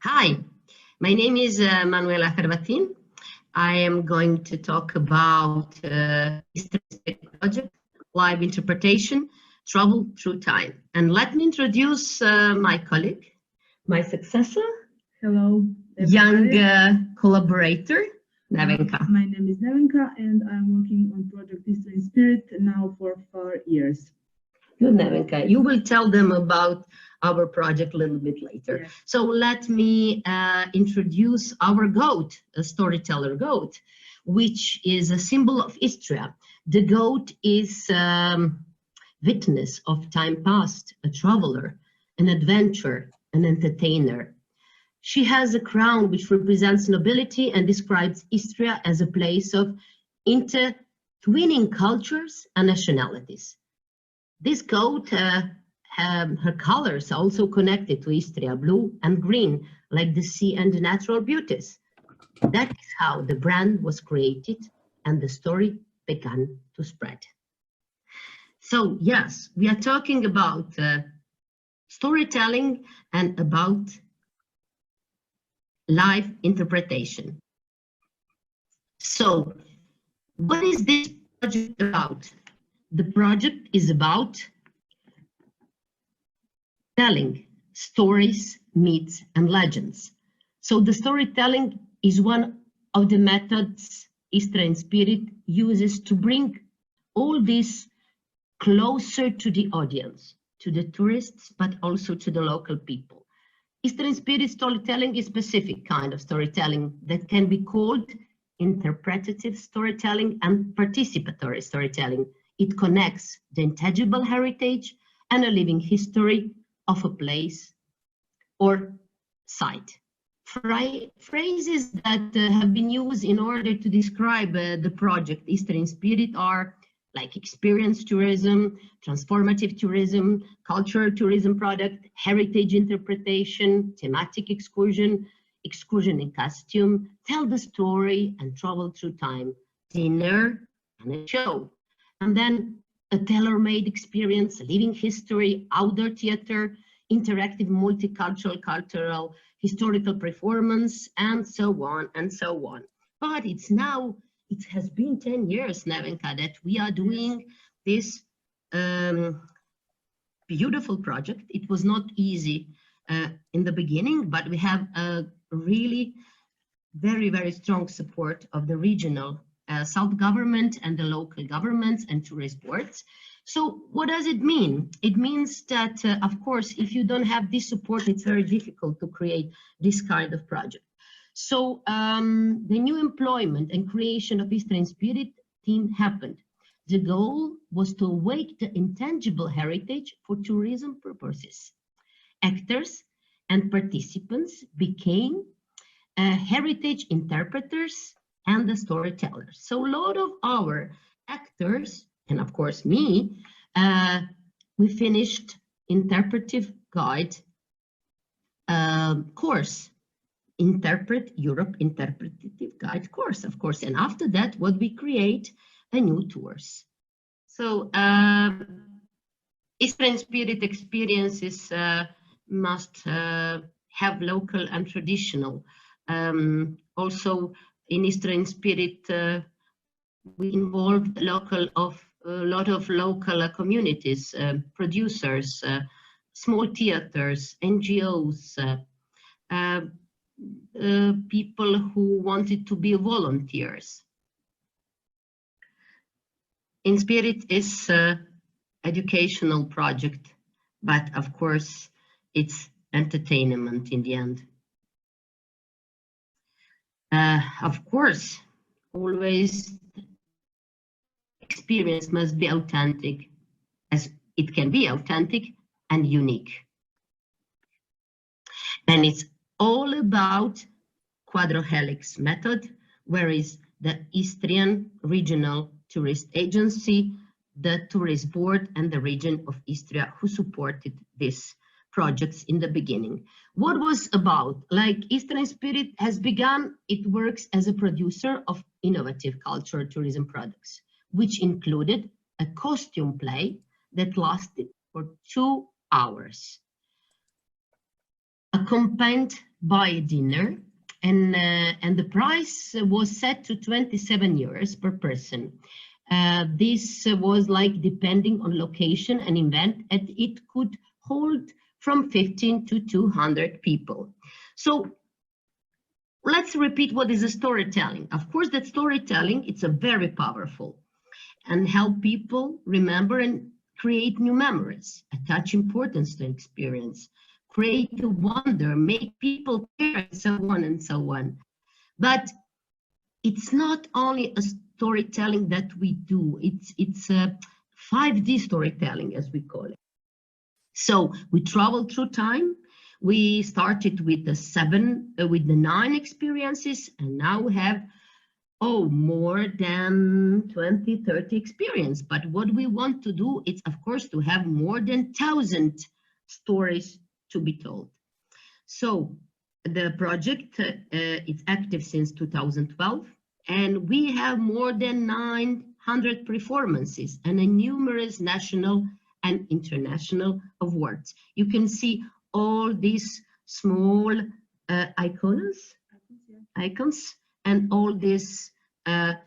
Hi, my name is Manuela Hrvatin. I am going to talk about Istra Inspirit project, live interpretation, travel through time. And let me introduce my colleague, my successor. Hello, everybody. Young collaborator, Nevenka. My name is Nevenka and I'm working on project Istra Inspirit now for 4 years. Good, Nevenka. You will tell them about our project a little bit later. Yes. So let me introduce our goat, a storyteller goat, which is a symbol of Istria. The goat is witness of time past, a traveler, an adventurer, an entertainer. She has a crown which represents nobility and describes Istria as a place of intertwining cultures and nationalities. This goat, her colors are also connected to Istria, blue and green, like the sea and the natural beauties. That is how the brand was created and the story began to spread. So yes, we are talking about storytelling and about live interpretation. So what is this project about? The project is about telling stories, myths, and legends. So the storytelling is one of the methods Istra Inspirit uses to bring all this closer to the audience, to the tourists, but also to the local people. Istra Inspirit storytelling is a specific kind of storytelling that can be called interpretive storytelling and participatory storytelling. It connects the intangible heritage and a living history of a place or site. Phrases that have been used in order to describe the project Istra Inspirit are like experience tourism, transformative tourism, cultural tourism product, heritage interpretation, thematic excursion, excursion in costume, tell the story and travel through time, dinner and a show. And then a tailor-made experience, living history, outdoor theater, interactive multicultural, cultural, historical performance, and so on and so on. But it has been 10 years, Nevenka, that we are doing this beautiful project. It was not easy in the beginning, but we have a really very, very strong support of the regional self-government and the local governments and tourist boards. So what does it mean? It means that, of course, if you don't have this support, it's very difficult to create this kind of project. So the new employment and creation of Istra Inspirit team happened. The goal was to awake the intangible heritage for tourism purposes. Actors and participants became heritage interpreters and the storytellers. So a lot of our actors, and of course me, we finished interpretive guide course, Interpret Europe Interpretive Guide course, of course. And after that, what we create a new tours. So Istra Inspirit experiences must have local and traditional. Also in Istra Inspirit, we involved a lot of local communities, producers, small theaters, NGOs, people who wanted to be volunteers. Inspirit is an educational project, but of course it's entertainment in the end. Of course, always experience must be authentic, as it can be authentic and unique. And it's all about quadrohelix method, where is the Istrian Regional Tourist Agency, the Tourist Board, and the Region of Istria who supported these projects in the beginning. What was about? Like Istra Inspirit has begun, it works as a producer of innovative cultural tourism products, which included a costume play that lasted for 2 hours. A accompanied by a dinner, and the price was set to 27 euros per person. This was like depending on location and event, and it could hold from 15 to 200 people. So let's repeat what is a storytelling. Of course, that storytelling, it's a very powerful and help people remember and create new memories, attach importance to experience, create a wonder, make people care, and so on and so on. But it's not only a storytelling that we do, it's a 5D storytelling, as we call it. So we travel through time. We started with the 9 experiences, and now we have more than 20, 30 experience. But what we want to do is, of course, to have more than 1,000 stories to be told. So the project is active since 2012, and we have more than 900 performances and numerous national and international awards. You can see all these small icons, and all this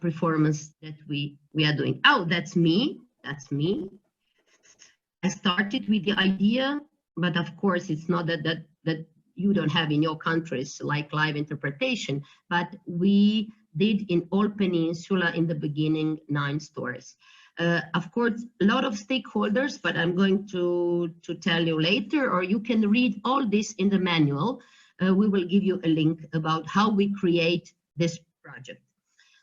performance that we are doing. Oh, that's me. I started with the idea, but of course it's not that you don't have in your countries like live interpretation, but we did in all peninsula in the beginning 9 stories. Of course, a lot of stakeholders, but I'm going to tell you later, or you can read all this in the manual. We will give you a link about how we create this project.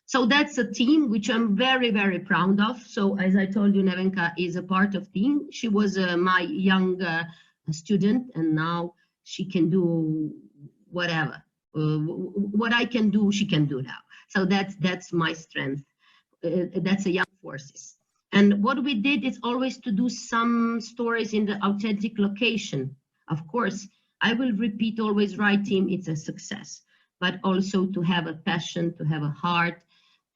So that's a team which I'm very, very proud of. So as I told you, Nevenka is a part of team. She was my young student, and now she can do whatever. What I can do, she can do now. So that's my strength. That's a young forces. And what we did is always to do some stories in the authentic location. Of course, I will repeat always, right team, it's a success, but also to have a passion, to have a heart,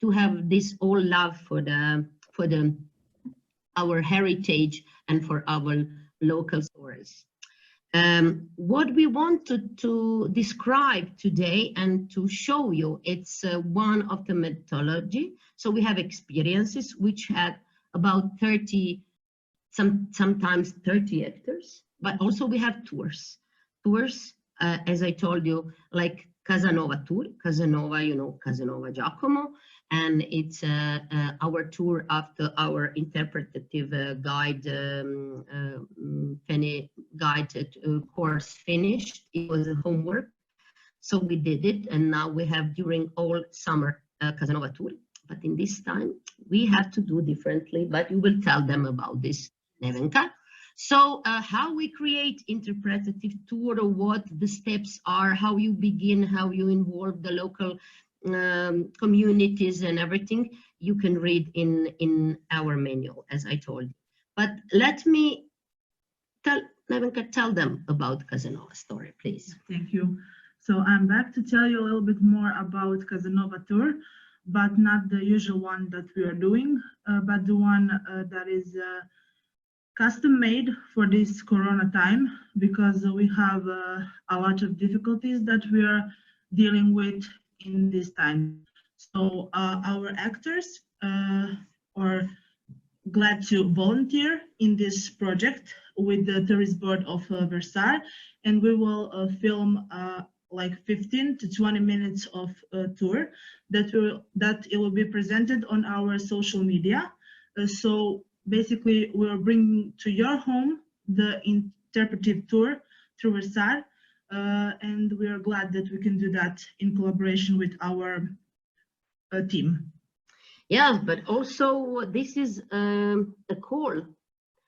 to have this all love for our heritage and for our local stories. What we wanted to describe today and to show you, it's one of the methodology. So we have experiences which had about 30, sometimes 30 hectares, but also we have tours. Tours, as I told you, like Casanova tour, Casanova, you know, Casanova Giacomo, and it's our tour after our interpretive guide course finished. It was a homework, so we did it, and now we have during all summer Casanova tour. But in this time, we have to do differently, but you will tell them about this, Nevenka. So how we create interpretive tour, or what the steps are, how you begin, how you involve the local communities and everything, you can read in our manual, as I told you. But let me Nevenka, tell them about Casanova story, please. Thank you. So I'm back to tell you a little bit more about Casanova tour, but not the usual one that we are doing, but the one that is custom made for this Corona time, because we have a lot of difficulties that we are dealing with in this time. So our actors are glad to volunteer in this project with the tourist board of Versailles, and we will film like 15 to 20 minutes of a tour that it will be presented on our social media. So basically, we are bringing to your home the interpretive tour through Versailles, and we are glad that we can do that in collaboration with our team. Yes, but also this is a call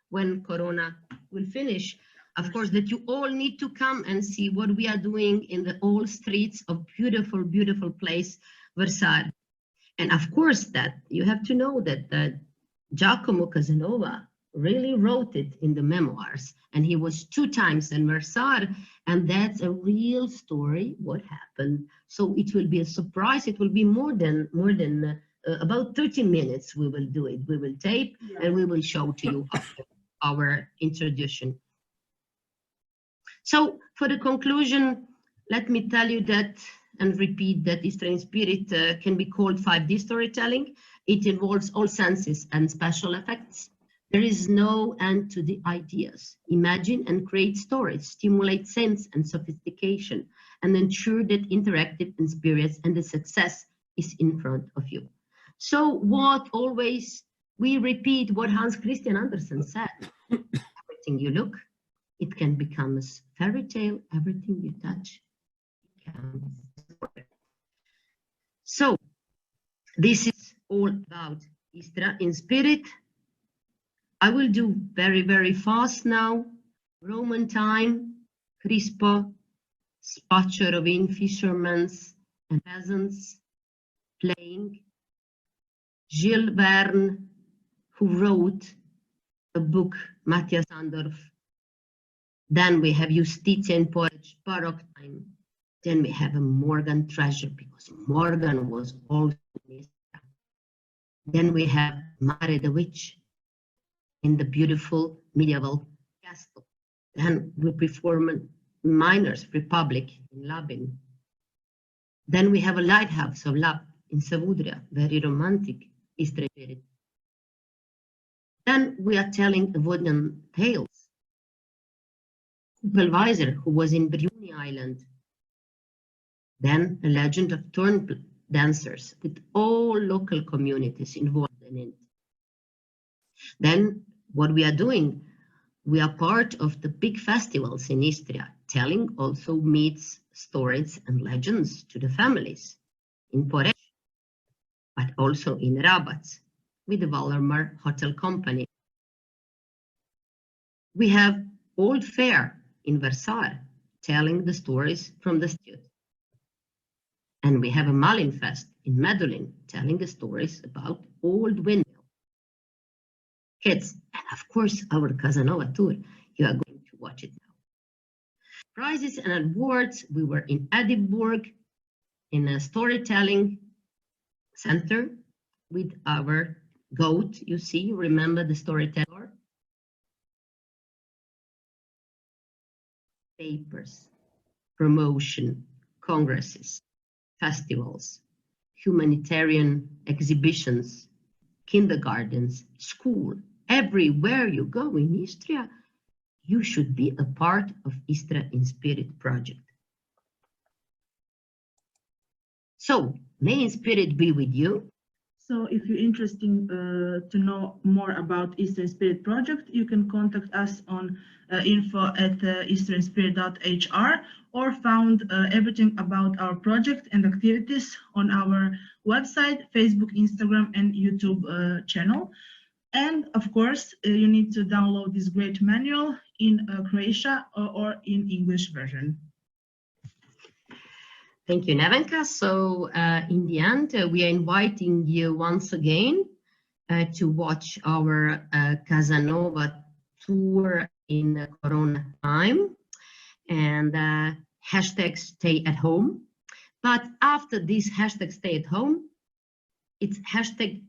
when Corona will finish. Of course, that you all need to come and see what we are doing in the old streets of beautiful, beautiful place, Versailles. And of course, that you have to know that Giacomo Casanova really wrote it in the memoirs, and he was 2 times in Versailles, and that's a real story, what happened. So it will be a surprise. It will be more than about 30 minutes. We will do it. We will tape, and we will show to you after our introduction. So for the conclusion, let me tell you that and repeat that Istra Inspirit can be called 5D storytelling. It involves all senses and special effects. There is no end to the ideas. Imagine and create stories, stimulate sense and sophistication, and ensure that interactive experience and the success is in front of you. So what always we repeat what Hans Christian Andersen said. Everything you look, it can become a fairy tale. Everything you touch becomes a story. So this is all about Istra Inspirit. I will do very, very fast now. Roman time, Crispo, spatcher of in fishermen and peasants playing. Gilles Verne, who wrote a book, Matthias Sandorf. Then we have Justitia in Porridge, Baroque time. Then we have a Morgan treasure, because Morgan was also in Istria. Then we have Mare the Witch in the beautiful medieval castle. Then we perform Miners' Republic in Labin. Then we have a lighthouse of Lab in Savudria, very romantic Istra Inspirit. Then we are telling Vodnian tales. Kuppelweiser, who was in Brioni Island. Then a legend of turn dancers with all local communities involved in it. Then what we are doing, we are part of the big festivals in Istria, telling also myths, stories and legends to the families in Porridge, but also in Rabat with the Vallermar Hotel Company. We have Old Fair in Versailles, telling the stories from the street. And we have a Malinfest in Medellin, telling the stories about old windmill. Kids, and of course our Casanova tour, you are going to watch it now. Prizes and awards, we were in Edinburgh in a storytelling center with our goat, you see, remember the storyteller? Papers, promotion, congresses, festivals, humanitarian exhibitions, kindergartens, school, everywhere you go in Istria, you should be a part of Istra Inspirit project. So, may Inspirit be with you. So if you're interested to know more about Istra Inspirit project, you can contact us on info@istrainspirit.hr or found everything about our project and activities on our website, Facebook, Instagram, and YouTube channel. And of course, you need to download this great manual in Croatia or in English version. Thank you, Nevenka. So in the end, we are inviting you once again to watch our Casanova tour in Corona time and hashtag stay at home. But after this hashtag stay at home, it's hashtag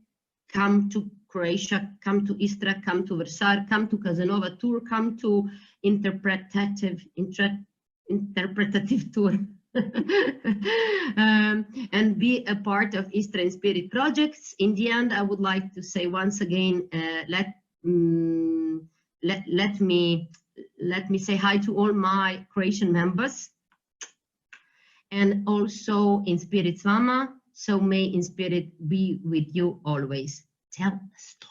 come to Croatia, come to Istra, come to Versailles, come to Casanova tour, come to interpretative tour. And be a part of Istra Inspirit projects. In the end, I would like to say once again, let me say hi to all my Croatian members, and also Inspirit s vama. So may Inspirit be with you always. Tell a story.